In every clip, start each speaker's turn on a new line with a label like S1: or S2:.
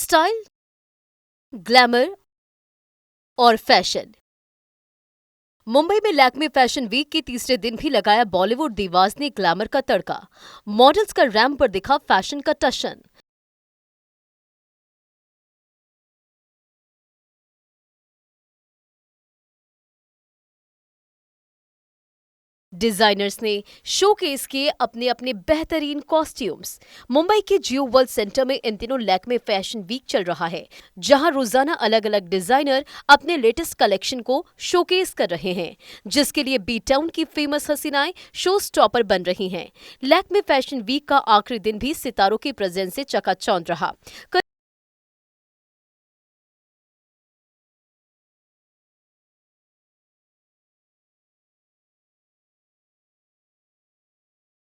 S1: Style, glamour और fashion. Mumbai में Lakme fashion week के तीसरे दिन भी लगाया बॉलीवुड दीवास ने ग्लैमर का तड़का। मॉडल्स का रैंप पर दिखा फैशन का टशन। डिजाइनर्स ने शोकेस किए अपने अपने बेहतरीन कॉस्ट्यूम्स। मुंबई के जियो वर्ल्ड सेंटर में इन दिनों लैक्मे फैशन वीक चल रहा है, जहां रोजाना अलग अलग डिजाइनर अपने लेटेस्ट कलेक्शन को शोकेस कर रहे हैं, जिसके लिए बी टाउन की फेमस हसीनाएं शो स्टॉपर बन रही हैं। लैक्मे फैशन वीक का आखिरी दिन भी सितारों की प्रेजेंस से चकाचौंध रहा।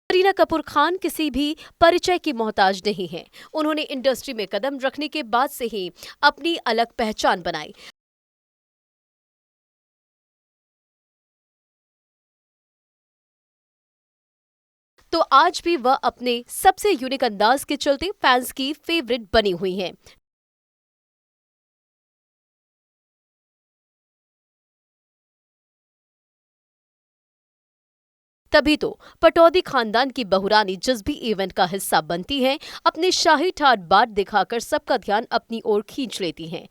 S1: करीना कपूर खान किसी भी परिचय की मोहताज नहीं है। उन्होंने इंडस्ट्री में कदम रखने के बाद से ही अपनी अलग पहचान बनाई। तो आज भी वह अपने सबसे यूनिक अंदाज के चलते फैंस की फेवरेट बनी हुई हैं। तभी तो पटौदी खानदान की बहुरानी जिस भी इवेंट का हिस्सा बनती हैं, अपने शाही ठाट बाट दिखाकर सबका ध्यान अपनी ओर खींच लेती हैं।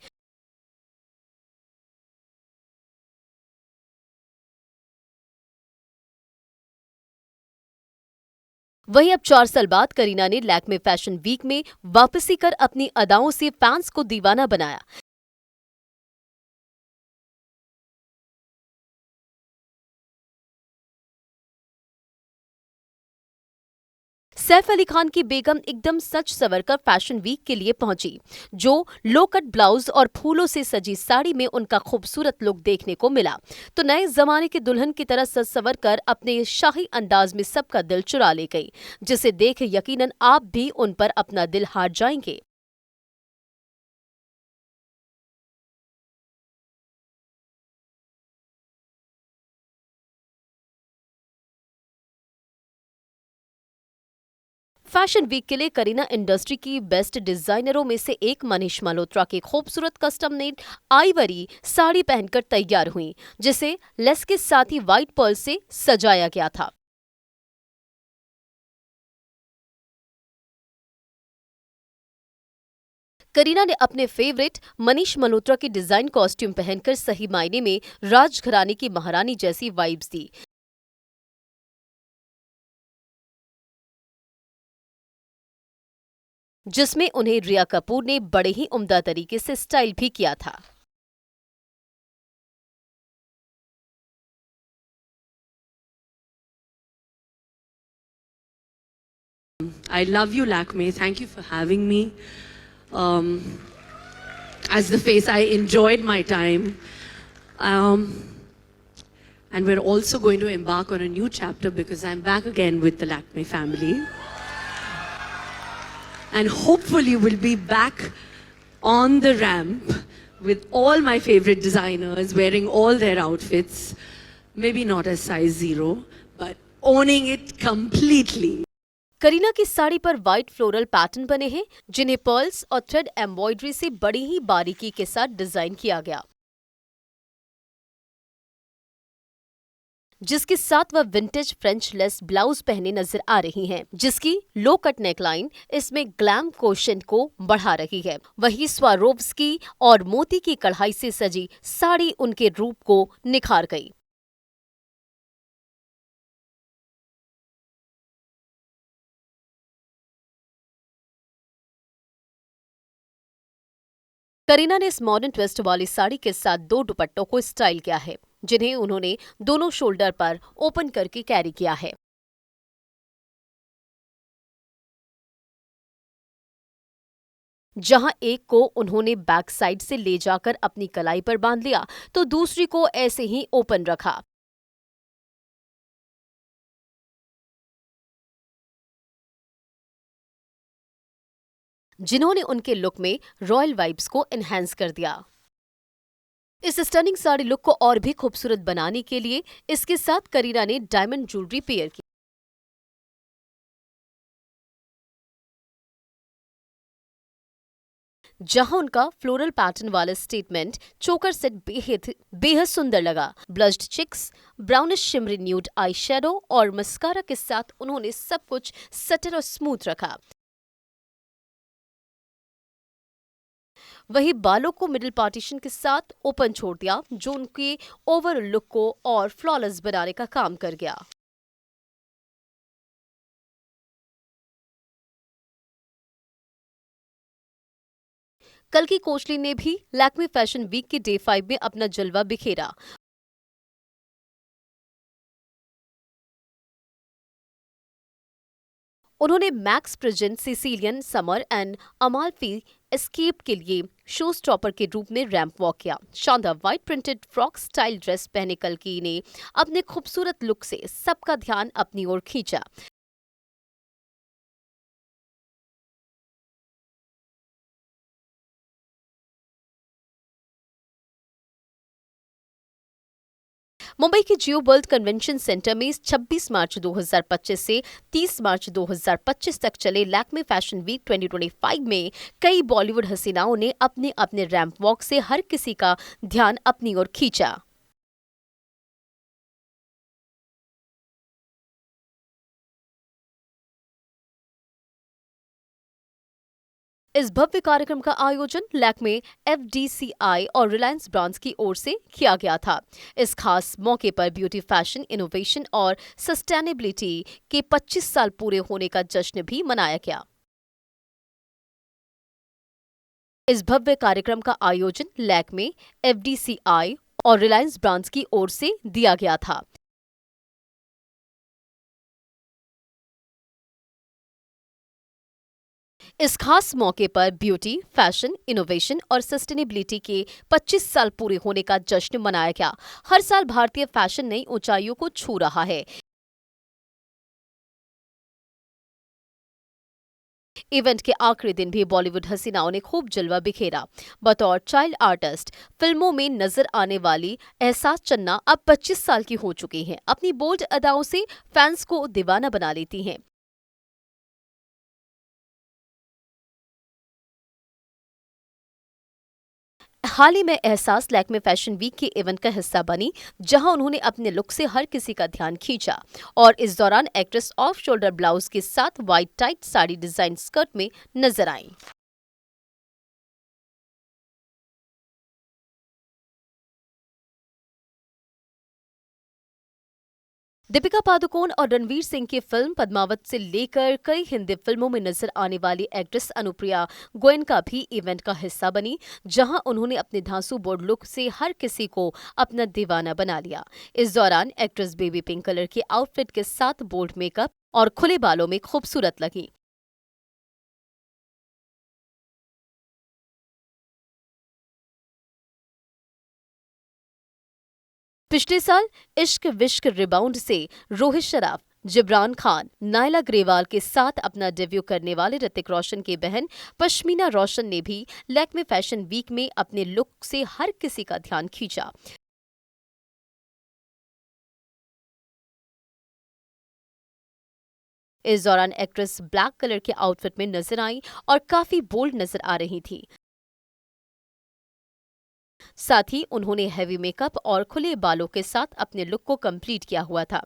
S1: वहीं अब 4 साल बाद करीना ने लैक्मे फैशन वीक में वापसी कर अपनी अदाओं से फैंस को दीवाना बनाया। सैफ अली खान की बेगम एकदम सच संवरकर फैशन वीक के लिए पहुंची, जो लो कट ब्लाउज और फूलों से सजी साड़ी में उनका खूबसूरत लुक देखने को मिला। तो नए जमाने की दुल्हन की तरह सज संवर कर अपने शाही अंदाज में सबका दिल चुरा ले गई, जिसे देख यकीनन आप भी उन पर अपना दिल हार जाएंगे। फैशन वीक के लिए करीना इंडस्ट्री की बेस्ट डिजाइनरों में से एक मनीष मल्होत्रा की खूबसूरत कस्टम मेड आइवरी साड़ी पहनकर तैयार हुई, जिसे लेस के साथ ही व्हाइट पर्ल से सजाया गया था। करीना ने अपने फेवरेट मनीष मल्होत्रा की डिजाइन कॉस्ट्यूम पहनकर सही मायने में राजघराने की महारानी जैसी वाइब्स दी, जिसमें उन्हें रिया कपूर ने बड़े ही उम्दा तरीके से स्टाइल भी किया था।
S2: I love you, Lakme. Thank you for having me. Um, as the face, I enjoyed my time. Um, and we're also going to embark on a new chapter because I'm back again with the Lakme family. And hopefully, we'll be back on the ramp with all my favorite designers wearing all their outfits. Maybe not as size 0, but owning it completely.
S1: Kareena की साड़ी पर white floral pattern बने हैं, जिन्हें pearls और thread embroidery से बड़ी ही बारीकी के साथ डिजाइन किया गया, जिसके साथ वह विंटेज फ्रेंच लेस ब्लाउज पहने नजर आ रही हैं, जिसकी लो कट नेकलाइन इसमें ग्लैम कोशेंट को बढ़ा रही है। वहीं स्वारोव्स्की और मोती की कढ़ाई से सजी साड़ी उनके रूप को निखार गई। करीना ने इस मॉडर्न ट्विस्ट वाली साड़ी के साथ 2 दुपट्टों को स्टाइल किया है, जिन्हें उन्होंने दोनों शोल्डर पर ओपन करके कैरी किया है। जहां एक को उन्होंने बैक साइड से ले जाकर अपनी कलाई पर बांध लिया, तो दूसरी को ऐसे ही ओपन रखा। जिन्होंने उनके लुक में रॉयल वाइब्स को एनहांस कर दिया। इस स्टनिंग साड़ी लुक को और भी खूबसूरत बनाने के लिए इसके साथ करीना ने डायमंड ज्वेलरी पेयर की। जहां उनका फ्लोरल पैटर्न वाला स्टेटमेंट चोकर सेट बेहद बेहद सुंदर लगा। Blushed cheeks, brownish shimmery nude eye shadow और मस्कारा के साथ उन्होंने सब कुछ सटल और स्मूथ रखा। वही बालों को मिडिल पार्टीशन के साथ ओपन छोड़ दिया, जो उनके ओवरऑल लुक को और फ्लॉलेस बनाने का काम कर गया। कल्कि कोचलिन ने भी लैक्मे फैशन वीक के डे 5 में अपना जलवा बिखेरा। उन्होंने max present, Sicilian summer and Amalfi escape के लिए शो स्टॉपर के रूप में रैंप वॉक किया। शानदार white printed frock style dress पहने कल्कि ने अपने खूबसूरत लुक से सबका ध्यान अपनी ओर खींचा। मुंबई के जियो वर्ल्ड कन्वेंशन सेंटर में 26 मार्च 2025 से 30 मार्च 2025 तक चले लैक्मे फैशन वीक 2025 में कई बॉलीवुड हसीनाओं ने अपने अपने रैंप वॉक से हर किसी का ध्यान अपनी ओर खींचा। इस भव्य कार्यक्रम का आयोजन लैक्मे, एफडीसीआई और रिलायंस ब्रांड्स की ओर से किया गया था। इस खास मौके पर ब्यूटी, फैशन, इनोवेशन और सस्टेनेबिलिटी के 25 साल पूरे होने का जश्न भी मनाया गया। इस भव्य कार्यक्रम का आयोजन लैक्मे, एफडीसीआई और रिलायंस ब्रांड्स की ओर से दिया गया था। इस खास मौके पर ब्यूटी, फैशन, इनोवेशन और सस्टेनेबिलिटी के 25 साल पूरे होने का जश्न मनाया गया। हर साल भारतीय फैशन नई ऊंचाइयों को छू रहा है। इवेंट के आखिरी दिन भी बॉलीवुड हसीनाओं ने खूब जलवा बिखेरा। बतौर चाइल्ड आर्टिस्ट फिल्मों में नजर आने वाली एहसास चन्ना अब 25 साल की हो चुकी हैं। अपनी बोल्ड अदाओं से फैंस को दीवाना बना लेती हैं। हाल ही में एहसास लैक्मे फैशन वीक के इवेंट का हिस्सा बनी, जहां उन्होंने अपने लुक से हर किसी का ध्यान खींचा और इस दौरान एक्ट्रेस ऑफ शोल्डर ब्लाउज के साथ white tight sari design skirt में नजर आईं। दीपिका पादुकोण और रणवीर सिंह की फिल्म पद्मावत से लेकर कई हिंदी फिल्मों में नजर आने वाली एक्ट्रेस अनुप्रिया गोयनका भी इवेंट का हिस्सा बनी, जहां उन्होंने अपने धांसू बोल्ड लुक से हर किसी को अपना दीवाना बना लिया। इस दौरान एक्ट्रेस बेबी पिंक कलर के आउटफिट के साथ बोल्ड मेकअप और खुले बालों में खूबसूरत लगी। पिछले साल इश्क विश्क रिबाउंड से रोहित शराफ, जिब्रान खान, नायला ग्रेवाल के साथ अपना डेब्यू करने वाले ऋतिक रोशन की बहन पश्मीना रोशन ने भी लैक्मे फैशन वीक में अपने लुक से हर किसी का ध्यान खींचा। इस दौरान एक्ट्रेस ब्लैक कलर के आउटफिट में नजर आई और काफी बोल्ड नजर आ रही थी। साथ ही उन्होंने हैवी मेकअप और खुले बालों के साथ अपने लुक को कंप्लीट किया हुआ था।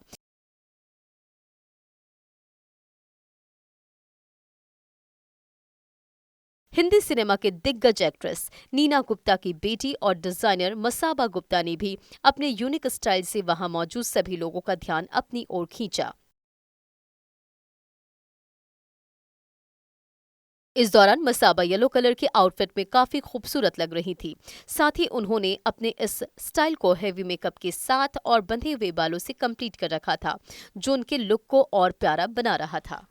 S1: हिंदी सिनेमा के दिग्गज एक्ट्रेस नीना गुप्ता की बेटी और डिजाइनर मसाबा गुप्ता ने भी अपने यूनिक स्टाइल से वहां मौजूद सभी लोगों का ध्यान अपनी ओर खींचा। इस दौरान मसाबा येलो कलर के आउटफिट में काफी खूबसूरत लग रही थी। साथ ही उन्होंने अपने इस स्टाइल को हेवी मेकअप के साथ और बंधे हुए बालों से कंप्लीट कर रखा था, जो उनके लुक को और प्यारा बना रहा था।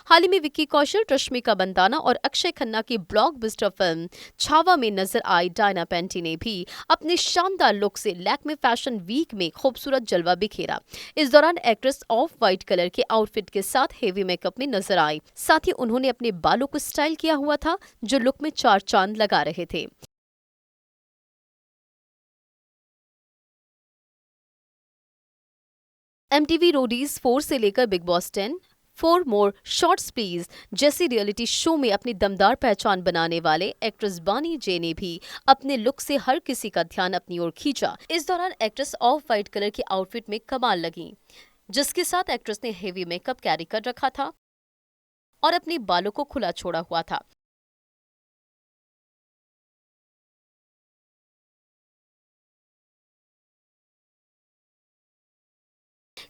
S1: हाल ही में विक्की कौशल, रश्मिका मंदाना और अक्षय खन्ना की ब्लॉकबस्टर फिल्म छावा में नजर आई डायना पेंटी ने भी अपने शानदार लुक से लैक्मे फैशन वीक में खूबसूरत जलवा बिखेरा। इस दौरान एक्ट्रेस ऑफ व्हाइट कलर के आउटफिट के साथ हेवी मेकअप में नजर आई। साथ ही उन्होंने अपने बालों को स्टाइल किया हुआ था, जो लुक में चार चांद लगा रहे थे। MTV रोडीज 4 से लेकर big boss 10, 4 more shorts please जैसी रियलिटी शो में अपनी दमदार पहचान बनाने वाले एक्ट्रेस बानी जे ने भी अपने लुक से हर किसी का ध्यान अपनी ओर खींचा। इस दौरान एक्ट्रेस ऑफ वाइट कलर के आउटफिट में कमाल लगी, जिसके साथ एक्ट्रेस ने हेवी मेकअप कैरी कर रखा था और अपने बालों को खुला छोड़ा हुआ था।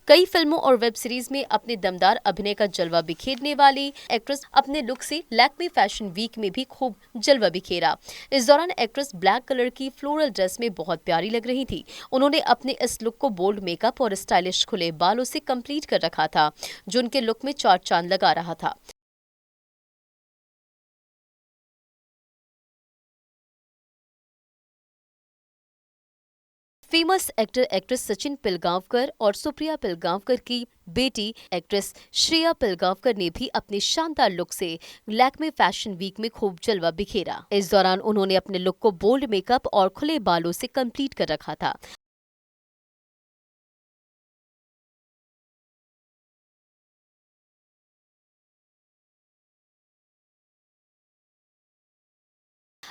S1: कई फिल्मों और वेब सीरीज में अपने दमदार अभिनय का जलवा बिखेरने वाली एक्ट्रेस अपने लुक से लैक्मे फैशन वीक में भी खूब जलवा बिखेरा। इस दौरान एक्ट्रेस ब्लैक कलर की फ्लोरल ड्रेस में बहुत प्यारी लग रही थी। उन्होंने अपने इस लुक को बोल्ड मेकअप और स्टाइलिश खुले बालों से कंप्लीट कर रखा था, जो उनके लुक में चार चांद लगा रहा था। Famous actor actress Sachin Pilgaonkar और सुप्रिया पिलगांवकर की बेटी एक्ट्रेस श्रेया पिलगांवकर ने भी अपने शानदार लुक से लैक्मे फैशन वीक में खूब जलवा बिखेरा। इस दौरान उन्होंने अपने लुक को बोल्ड मेकअप और खुले बालों से कंप्लीट कर रखा था।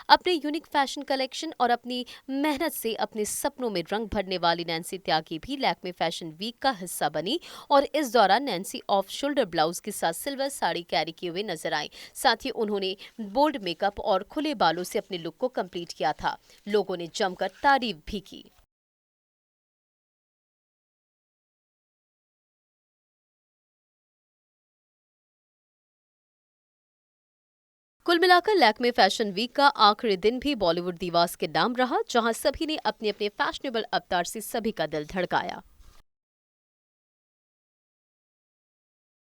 S1: अपने यूनिक फैशन कलेक्शन और अपनी मेहनत से अपने सपनों में रंग भरने वाली नैन्सी त्यागी भी लैक्मे फैशन वीक का हिस्सा बनी और इस दौरान नैन्सी ऑफ शोल्डर ब्लाउज के साथ सिल्वर साड़ी कैरी किए हुए नजर आई। साथ ही उन्होंने बोल्ड मेकअप और खुले बालों से अपने लुक को कंप्लीट किया था। लोगों ने जमकर तारीफ भी की। कुल मिलाकर लैक्मे फैशन वीक का आखिरी दिन भी बॉलीवुड दीवास के नाम रहा, जहां सभी ने अपने अपने फैशनेबल अवतार से सभी का दिल धड़काया।